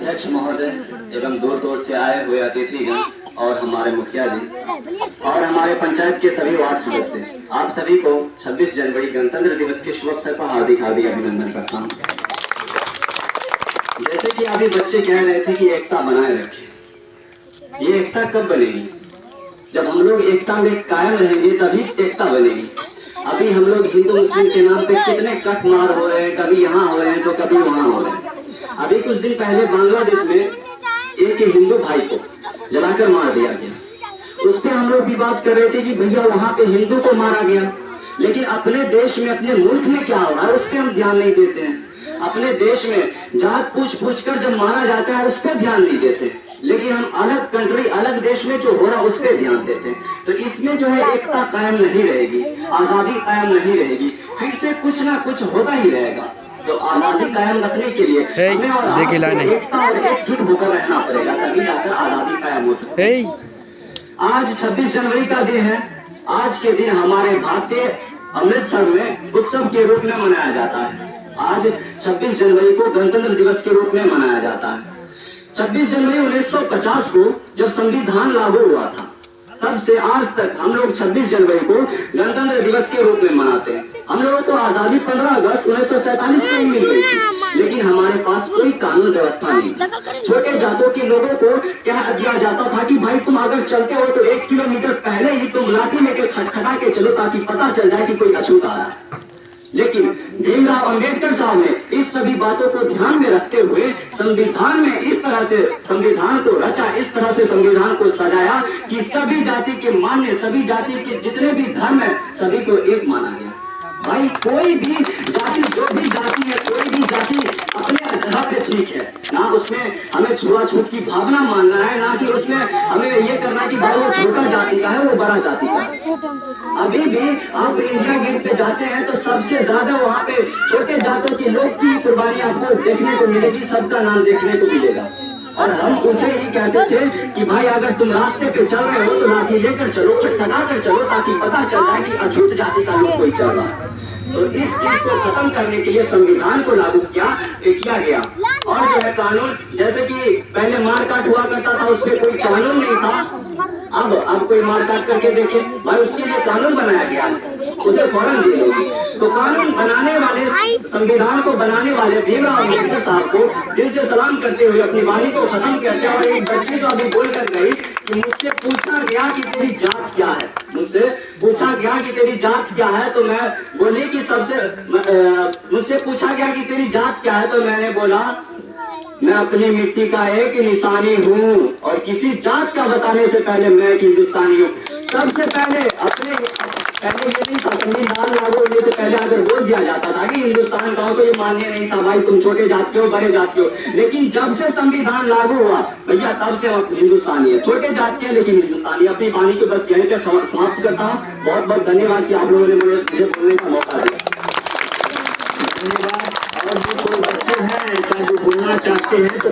अध्यक्ष महोदय एवं दूर दूर से आए हुए अतिथिगण और हमारे मुखिया जी और हमारे पंचायत के सभी वार्ड सदस्य, आप सभी को 26 जनवरी गणतंत्र दिवस के शुभ अवसर पर हार्दिक हार्दिक अभिनंदन करता हूँ। जैसे कि अभी बच्चे कह रहे थे कि एकता बनाए रखें, ये एकता कब बनेगी? जब हम लोग एकता में कायम रहेंगे तभी एकता बनेगी। अभी हम लोग हिंदू मुस्लिम के नाम पे कितने कट मार हो रहे हैं, कभी यहाँ हो रहे हैं तो कभी वहाँ हो रहे हैं। अभी कुछ दिन पहले बांग्लादेश में एक हिंदू भाई को जलाकर मार दिया गया। उस पर हम लोग भी बात कर रहे थे कि भैया वहाँ पे हिंदू को मारा गया, लेकिन अपने देश में अपने मुल्क में क्या हो रहा है उस पर हम ध्यान नहीं देते हैं। अपने देश में जात पूछ कर जब मारा जाता है उस पर ध्यान नहीं देते, लेकिन हम अलग कंट्री अलग देश में जो हो रहा है उस पर ध्यान देते हैं। तो इसमें जो है एकता कायम नहीं रहेगी, आजादी कायम नहीं रहेगी, फिर से कुछ ना कुछ होता ही रहेगा। तो आजादी कायम रखने के लिए हमें और आपको एकता और एकजुट होकर रहना पड़ेगा, तभी जाकर आजादी कायम हो सकती है। आज 26 जनवरी का दिन है। आज के दिन हमारे भारतीय अमृतसर में उत्सव के रूप में मनाया जाता है। आज 26 जनवरी को गणतंत्र दिवस के रूप में मनाया जाता है। 26 जनवरी 1950 को जब संविधान लागू हुआ था, तब से आज तक हम लोग 26 जनवरी को गणतंत्र दिवस के रूप में मनाते हैं। हम लोगों को आजादी 15 अगस्त 1947 को ही मिल गई थी, लेकिन हमारे पास कोई कानून व्यवस्था नहीं। छोटे जातों के लोगों को कह दिया जाता था कि भाई तुम अगर चलते हो तो 1 किलोमीटर पहले ही तुम लाठी लेकर खटखटा के चलो ताकि पता चल जाए कि कोई अछूत आ रहा है। लेकिन भीमराव अंबेडकर साहब ने इस सभी बातों को ध्यान में रखते हुए संविधान में इस तरह से संविधान को रचा, इस तरह से संविधान को सजाया कि सभी जाति के मान्य, सभी जाति के जितने भी धर्म है सभी को एक माना गया। भाई कोई भी जाति, जो भी जाति है, कोई भी जाति अपने जगह पे ठीक है ना, उसमें हमें छुआछूत की भावना मानना है, ना कि उसमें हमें ये करना कि भाई वो छोटा जाति का है वो बड़ा जाति का है। अभी भी आप इंडिया गेट पे जाते हैं तो सबसे ज्यादा वहाँ पे छोटे जातों के लोग की कुर्बानी आपको देखने को मिलेगी, सबका नाम देखने को मिलेगा। और हम उसे ही कहते थे कि भाई अगर तुम रास्ते पे चल रहे हो तो लाठी लेकर चलो, सजा कर चलो ताकि पता चल जाए कि अछूत जाति का लोग कोई चल रहा है। तो इस चीज को खत्म करने के लिए संविधान को लागू किया गया। और जो है कानून, जैसे कि पहले मारकाट हुआ करता था उस पर कोई कानून नहीं था, अब कोई मारकाट करके देखे भाई उसके लिए कानून बनाया गया, उसे फौरन जेल होगी। तो कानून बनाने वाले, संविधान को बनाने वाले भीमराव अम्बेडकर साहब को दिल से सलाम करते हुए अपनी वाणी को खत्म करते हैं। और एक बच्ची तो अभी बोल कर गई कि मुझसे पूछा गया कि तेरी जात क्या है, मुझसे पूछा गया कि तेरी जात क्या है, तो मैं बोली कि मुझसे पूछा गया कि तेरी जात क्या है, तो मैंने बोला मैं अपनी मिट्टी का एक निशानी हूँ और किसी जात का बताने से पहले मैं एक हिंदुस्तानी हूँ। सबसे पहले पहले ये नहीं था, संविधान लागू होने से पहले अगर बोल दिया जाता था कि हिंदुस्तान का हो तो ये मान्य नहीं था, भाई तुम छोटे जात के हो बड़े जात के हो। लेकिन जब से संविधान लागू हुआ भैया तब से हम हिंदुस्तानी है, छोटे जात के लेकिन हिंदुस्तानी। अपनी वाणी को बस यहीं पे समाप्त करता हूँ। बहुत बहुत धन्यवाद कि आप लोगों ने मुझे बोलने का मौका दिया। धन्यवाद। और जो कोई बच्चे हैं जो बोलना चाहते हैं तो